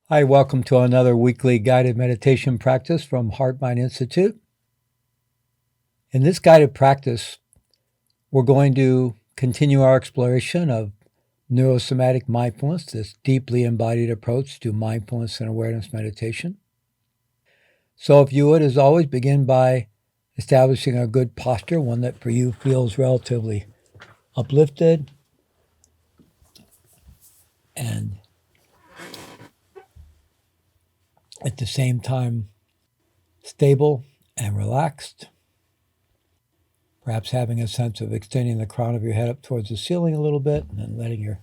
Hi, welcome to another weekly guided meditation practice from Heart Mind Institute. In this guided practice, we're going to continue our exploration of Neuro-Somatic mindfulness, this deeply embodied approach to mindfulness and awareness meditation. So if you would, as always, begin by establishing a good posture, one that for you feels relatively uplifted and at the same time stable and relaxed. Perhaps having a sense of extending the crown of your head up towards the ceiling a little bit and then letting your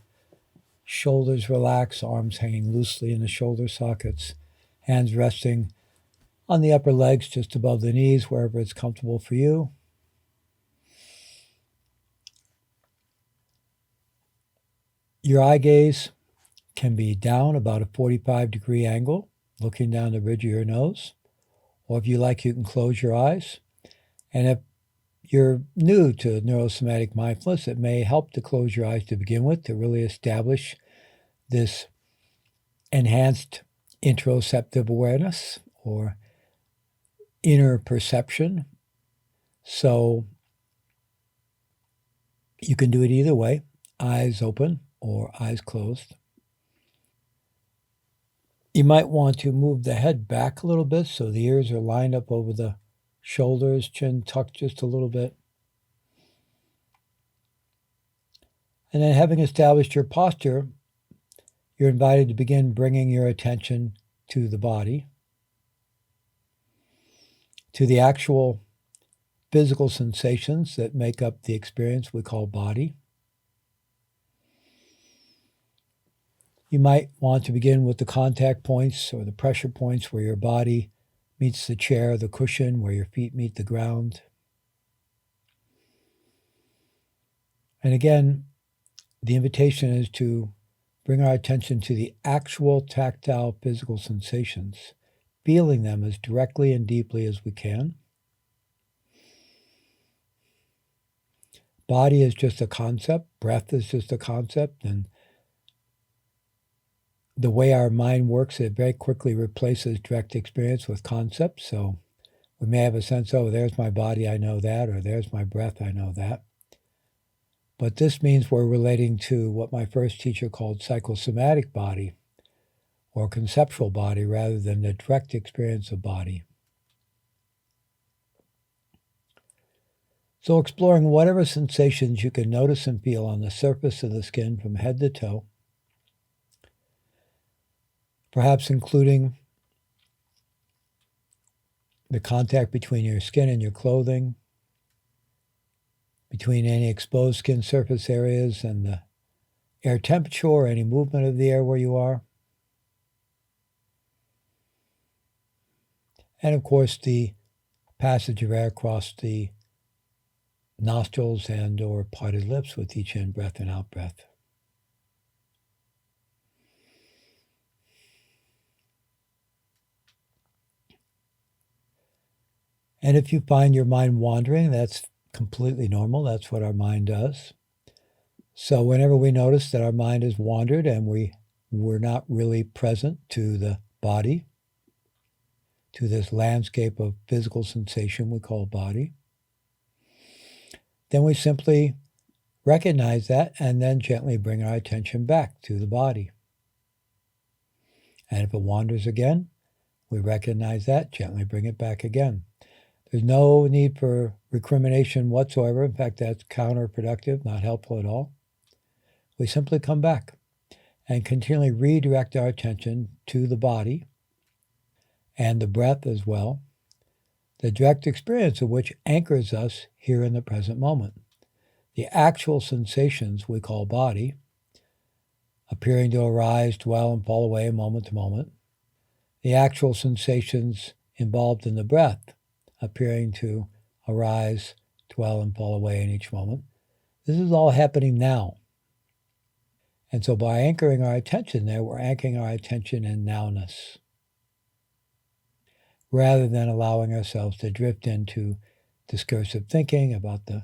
shoulders relax, arms hanging loosely in the shoulder sockets, hands resting on the upper legs just above the knees, wherever it's comfortable for you. Your eye gaze can be down about a 45-degree angle, looking down the ridge of your nose. Or if you like, you can close your eyes. And if you're new to neurosomatic mindfulness, it may help to close your eyes to begin with, to really establish this enhanced interoceptive awareness or inner perception. So you can do it either way, eyes open or eyes closed. You might want to move the head back a little bit so the ears are lined up over the shoulders, chin tucked just a little bit. And then, having established your posture, you're invited to begin bringing your attention to the body, to the actual physical sensations that make up the experience we call body. You might want to begin with the contact points or the pressure points where your body meets the chair, the cushion, where your feet meet the ground. And again, the invitation is to bring our attention to the actual tactile physical sensations, feeling them as directly and deeply as we can. Body is just a concept, breath is just a concept, and the way our mind works, it very quickly replaces direct experience with concepts. So we may have a sense, oh, there's my body, I know that, or there's my breath, I know that. But this means we're relating to what my first teacher called psychosomatic body, or conceptual body, rather than the direct experience of body. So exploring whatever sensations you can notice and feel on the surface of the skin from head to toe, perhaps including the contact between your skin and your clothing, between any exposed skin surface areas and the air temperature or any movement of the air where you are. And of course, the passage of air across the nostrils and or parted lips with each in-breath and out-breath. And if you find your mind wandering, that's completely normal. That's what our mind does. So whenever we notice that our mind has wandered and we're not really present to the body, to this landscape of physical sensation we call body, then we simply recognize that and then gently bring our attention back to the body. And if it wanders again, we recognize that, gently bring it back again. There's no need for recrimination whatsoever. In fact, that's counterproductive, not helpful at all. We simply come back and continually redirect our attention to the body and the breath as well, the direct experience of which anchors us here in the present moment. The actual sensations we call body, appearing to arise, dwell, and fall away moment to moment. The actual sensations involved in the breath, appearing to arise, dwell, and fall away in each moment. This is all happening now. And so by anchoring our attention there, we're anchoring our attention in nowness, rather than allowing ourselves to drift into discursive thinking about the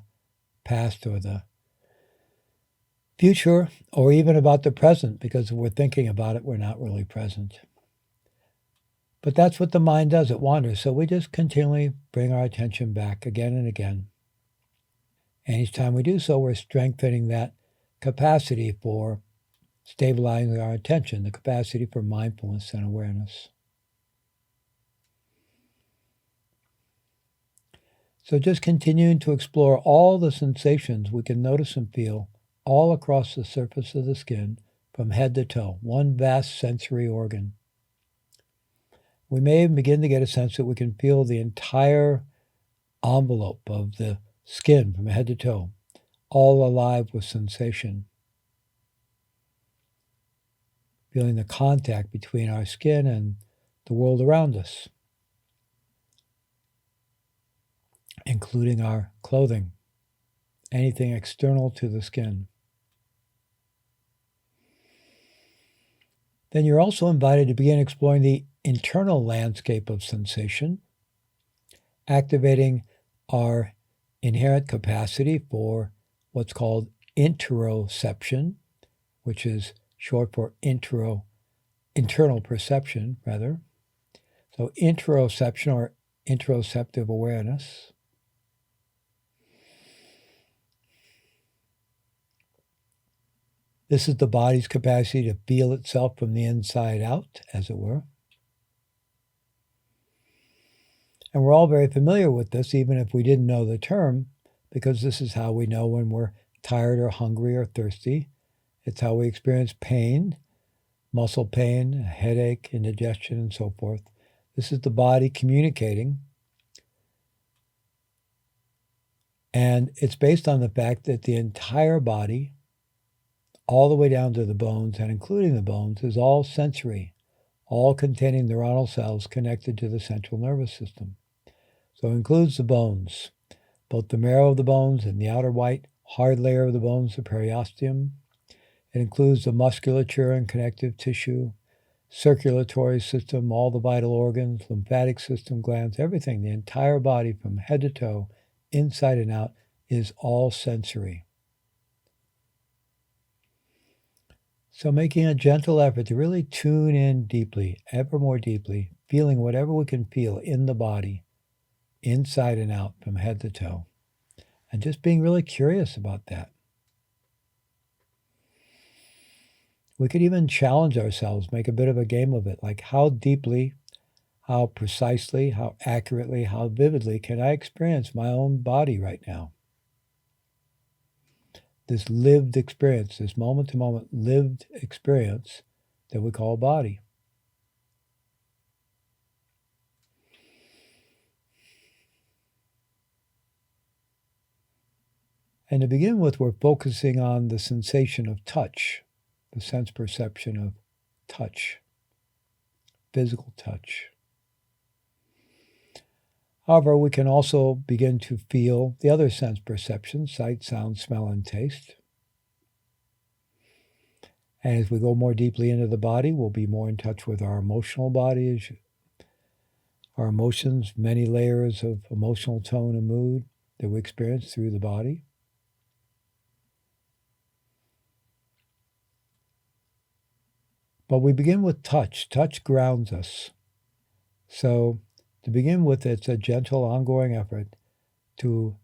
past or the future, or even about the present, because if we're thinking about it, we're not really present. But that's what the mind does, it wanders. So we just continually bring our attention back again and again. And each time we do so, we're strengthening that capacity for stabilizing our attention, the capacity for mindfulness and awareness. So just continuing to explore all the sensations we can notice and feel all across the surface of the skin from head to toe, one vast sensory organ. We may even begin to get a sense that we can feel the entire envelope of the skin from head to toe, all alive with sensation. Feeling the contact between our skin and the world around us, including our clothing, anything external to the skin. Then you're also invited to begin exploring the internal landscape of sensation, activating our inherent capacity for what's called interoception, which is short for internal perception, rather. So interoception or interoceptive awareness. This is the body's capacity to feel itself from the inside out, as it were. And we're all very familiar with this, even if we didn't know the term, because this is how we know when we're tired or hungry or thirsty. It's how we experience pain, muscle pain, headache, indigestion, and so forth. This is the body communicating. And it's based on the fact that the entire body, all the way down to the bones and including the bones, is all sensory, all containing neuronal cells connected to the central nervous system. So it includes the bones, both the marrow of the bones and the outer white hard layer of the bones, the periosteum. It includes the musculature and connective tissue, circulatory system, all the vital organs, lymphatic system, glands, everything. The entire body from head to toe, inside and out, is all sensory. So making a gentle effort to really tune in deeply, ever more deeply, feeling whatever we can feel in the body, inside and out, from head to toe. And just being really curious about that. We could even challenge ourselves, make a bit of a game of it, like how deeply, how precisely, how accurately, how vividly can I experience my own body right now? This lived experience, this moment-to-moment lived experience that we call body. And to begin with, we're focusing on the sensation of touch, the sense perception of touch, physical touch. However, we can also begin to feel the other sense perceptions, sight, sound, smell, and taste. And as we go more deeply into the body, we'll be more in touch with our emotional body, our emotions, many layers of emotional tone and mood that we experience through the body. But we begin with touch. Touch grounds us. So to begin with, it's a gentle, ongoing effort to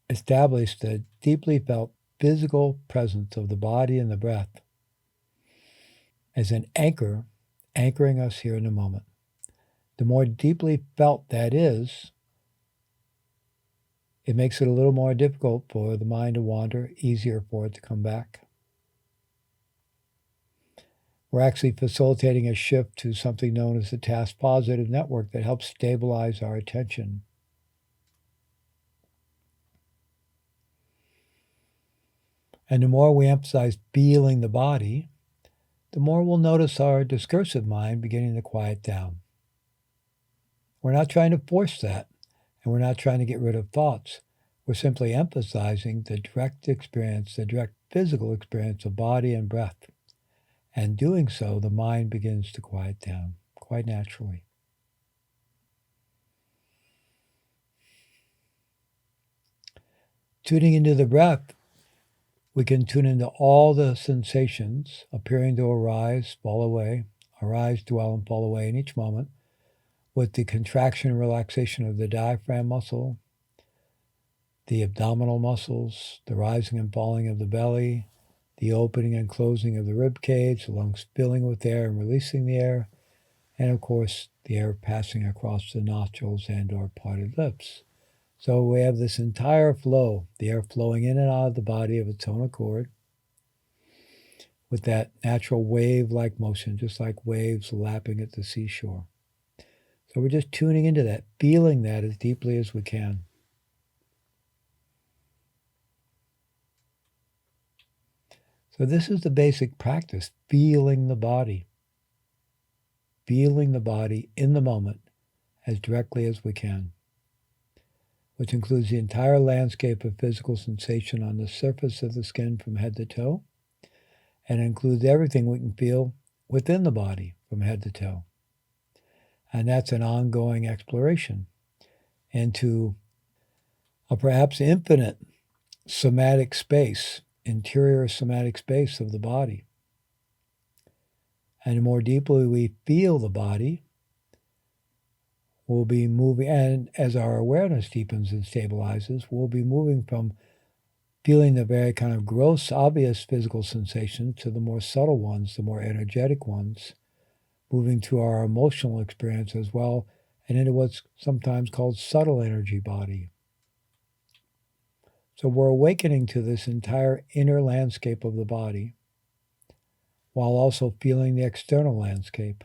establish the deeply felt physical presence of the body and the breath as an anchor, anchoring us here in the moment. The more deeply felt that is, it makes it a little more difficult for the mind to wander, easier for it to come back. We're actually facilitating a shift to something known as the task positive network that helps stabilize our attention. And the more we emphasize feeling the body, the more we'll notice our discursive mind beginning to quiet down. We're not trying to force that, and we're not trying to get rid of thoughts. We're simply emphasizing the direct experience, the direct physical experience of body and breath. And doing so, the mind begins to quiet down quite naturally. Tuning into the breath, we can tune into all the sensations appearing to arise, fall away, arise, dwell, and fall away in each moment, with the contraction and relaxation of the diaphragm muscle, the abdominal muscles, the rising and falling of the belly, the opening and closing of the rib cage, the lungs filling with air and releasing the air, and of course the air passing across the nostrils and or parted lips. So we have this entire flow, the air flowing in and out of the body of its own accord, with that natural wave-like motion, just like waves lapping at the seashore. So we're just tuning into that, feeling that as deeply as we can. So this is the basic practice, feeling the body in the moment as directly as we can, which includes the entire landscape of physical sensation on the surface of the skin from head to toe, and includes everything we can feel within the body from head to toe. And that's an ongoing exploration into a perhaps infinite somatic space, interior somatic space of the body. And the more deeply we feel the body, we'll be moving, and as our awareness deepens and stabilizes, we'll be moving from feeling the very kind of gross, obvious physical sensations to the more subtle ones, the more energetic ones, moving to our emotional experience as well, and into what's sometimes called subtle energy body. So we're awakening to this entire inner landscape of the body, while also feeling the external landscape.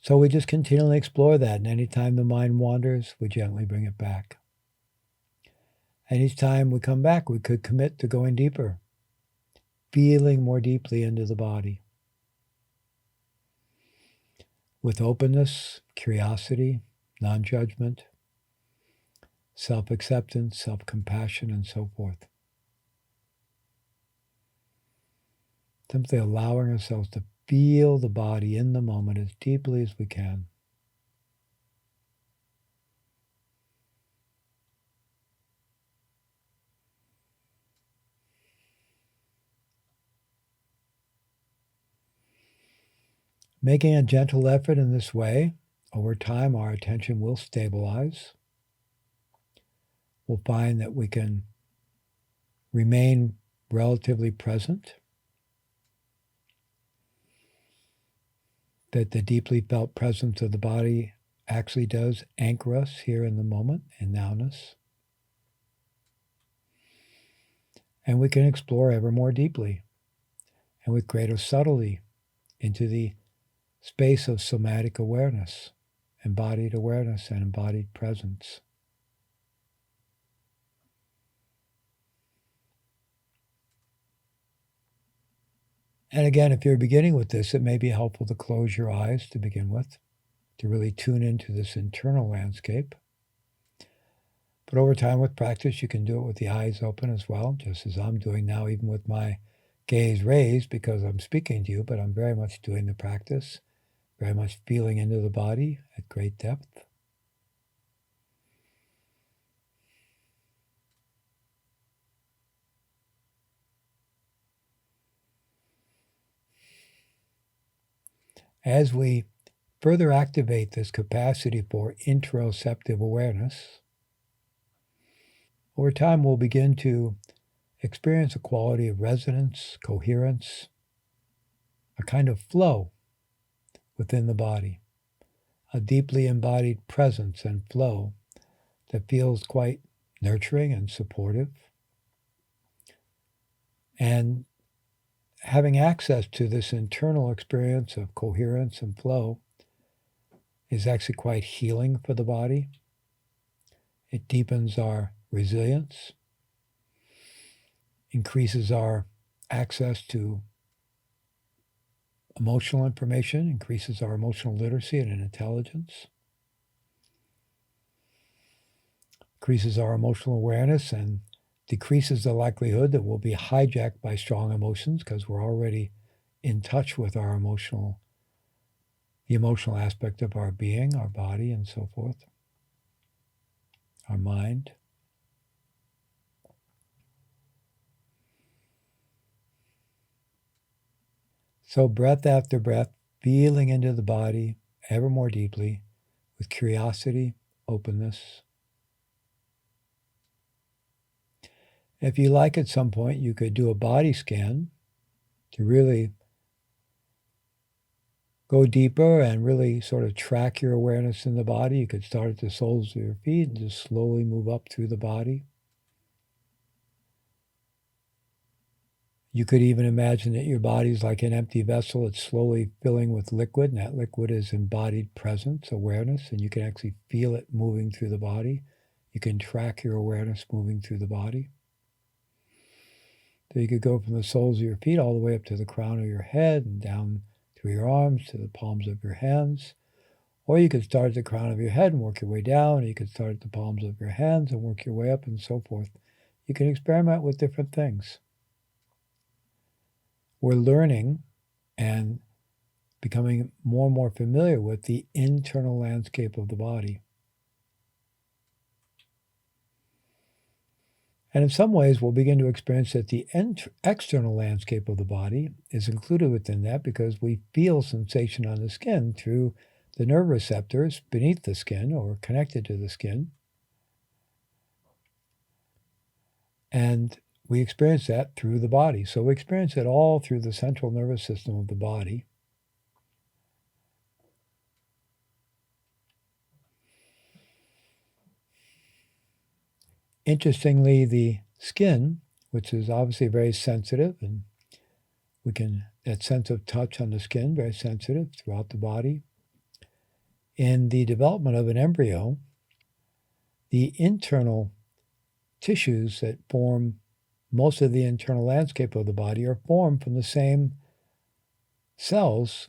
So we just continually explore that, and anytime the mind wanders, we gently bring it back. And each time we come back, we could commit to going deeper, feeling more deeply into the body, with openness, curiosity, non-judgment, self-acceptance, self-compassion, and so forth. Simply allowing ourselves to feel the body in the moment as deeply as we can. Making a gentle effort in this way, over time our attention will stabilize. We'll find that we can remain relatively present, that the deeply felt presence of the body actually does anchor us here in the moment and nowness. And we can explore ever more deeply and with greater subtlety into the space of somatic awareness, embodied awareness, and embodied presence. And again, if you're beginning with this, it may be helpful to close your eyes to begin with, to really tune into this internal landscape. But over time with practice, you can do it with the eyes open as well, just as I'm doing now, even with my gaze raised because I'm speaking to you, but I'm very much doing the practice, very much feeling into the body at great depth. As we further activate this capacity for interoceptive awareness, over time we'll begin to experience a quality of resonance, coherence, a kind of flow within the body, a deeply embodied presence and flow that feels quite nurturing and supportive. And having access to this internal experience of coherence and flow is actually quite healing for the body. It deepens our resilience, increases our access to emotional information, increases our emotional literacy and intelligence, increases our emotional awareness, and decreases the likelihood that we'll be hijacked by strong emotions because we're already in touch with our the emotional aspect of our being, our body, and so forth. our mind. So breath after breath, feeling into the body ever more deeply with curiosity, openness. If you like, at some point, you could do a body scan to really go deeper and really sort of track your awareness in the body. You could start at the soles of your feet and just slowly move up through the body. You could even imagine that your body is like an empty vessel. It's slowly filling with liquid, and that liquid is embodied presence, awareness, and you can actually feel it moving through the body. You can track your awareness moving through the body. So you could go from the soles of your feet all the way up to the crown of your head and down through your arms to the palms of your hands. Or you could start at the crown of your head and work your way down. Or you could start at the palms of your hands and work your way up and so forth. You can experiment with different things. We're learning and becoming more and more familiar with the internal landscape of the body. And in some ways, we'll begin to experience that the external landscape of the body is included within that because we feel sensation on the skin through the nerve receptors beneath the skin or connected to the skin. And we experience that through the body. So we experience it all through the central nervous system of the body. Interestingly, the skin, which is obviously very sensitive, and that sense of touch on the skin, very sensitive throughout the body. In the development of an embryo, the internal tissues that form most of the internal landscape of the body are formed from the same cells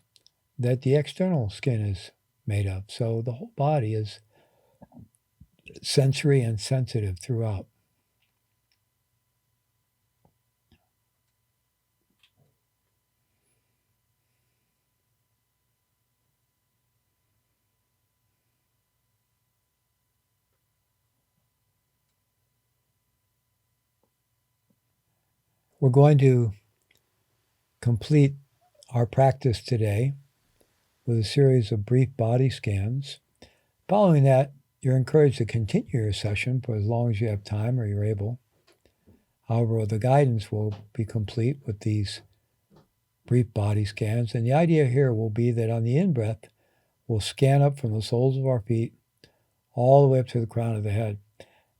that the external skin is made of. So the whole body is sensory and sensitive throughout. We're going to complete our practice today with a series of brief body scans. Following that, you're encouraged to continue your session for as long as you have time or you're able. However, the guidance will be complete with these brief body scans. And the idea here will be that on the in-breath, we'll scan up from the soles of our feet all the way up to the crown of the head.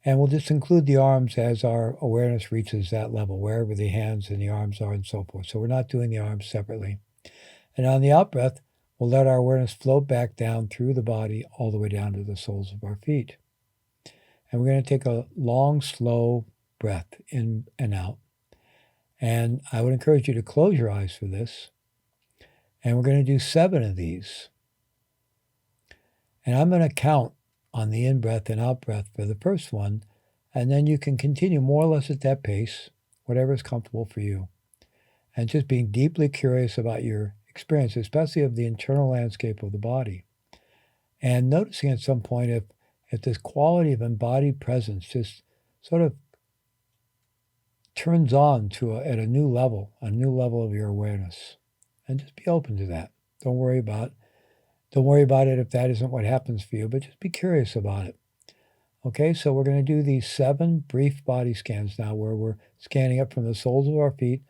And we'll just include the arms as our awareness reaches that level, wherever the hands and the arms are and so forth. So we're not doing the arms separately. And on the out-breath, we'll let our awareness float back down through the body all the way down to the soles of our feet. And we're going to take a long, slow breath in and out. And I would encourage you to close your eyes for this. And we're going to do 7 of these. And I'm going to count on the in-breath and out-breath for the first one. And then you can continue more or less at that pace, whatever is comfortable for you. And just being deeply curious about your experience, especially of the internal landscape of the body. And noticing at some point if this quality of embodied presence just sort of turns on at a new level of your awareness. And just be open to that. Don't worry about it if that isn't what happens for you, but just be curious about it. Okay, so we're going to do these 7 brief body scans now where we're scanning up from the soles of our feet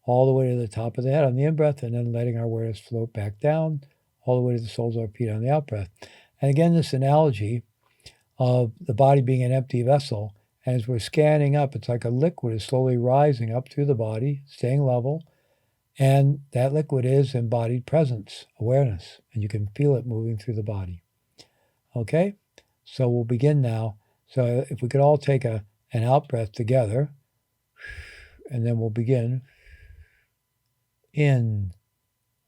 all the way to the top of the head on the in-breath and then letting our awareness float back down all the way to the soles of our feet on the out-breath. And again, this analogy of the body being an empty vessel, and as we're scanning up, it's like a liquid is slowly rising up through the body, staying level, and that liquid is embodied presence, awareness, and you can feel it moving through the body. Okay, so we'll begin now. So if we could all take an out-breath together, and then we'll begin. In,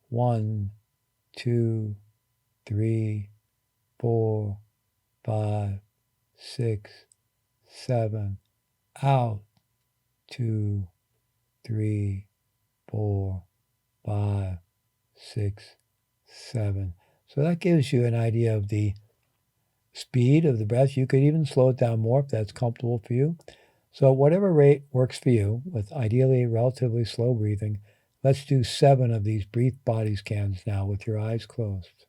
1, 2, 3, 4, 5, 6, 7. Out, 2, 3, 4, 5, 6, 7. So that gives you an idea of the speed of the breath. You could even slow it down more if that's comfortable for you. So whatever rate works for you, with ideally relatively slow breathing, let's do 7 of these brief body scans now with your eyes closed.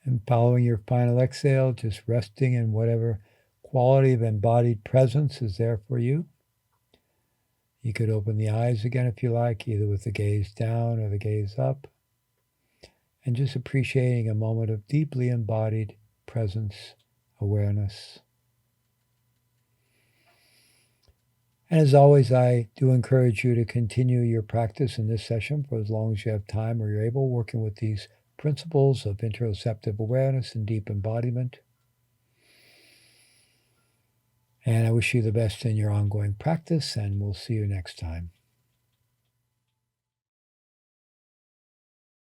And following your final exhale, just resting in whatever quality of embodied presence is there for you. You could open the eyes again if you like, either with the gaze down or the gaze up, and just appreciating a moment of deeply embodied presence, awareness. And as always, I do encourage you to continue your practice in this session for as long as you have time or you're able, working with these principles of interoceptive awareness and deep embodiment. And I wish you the best in your ongoing practice, and we'll see you next time.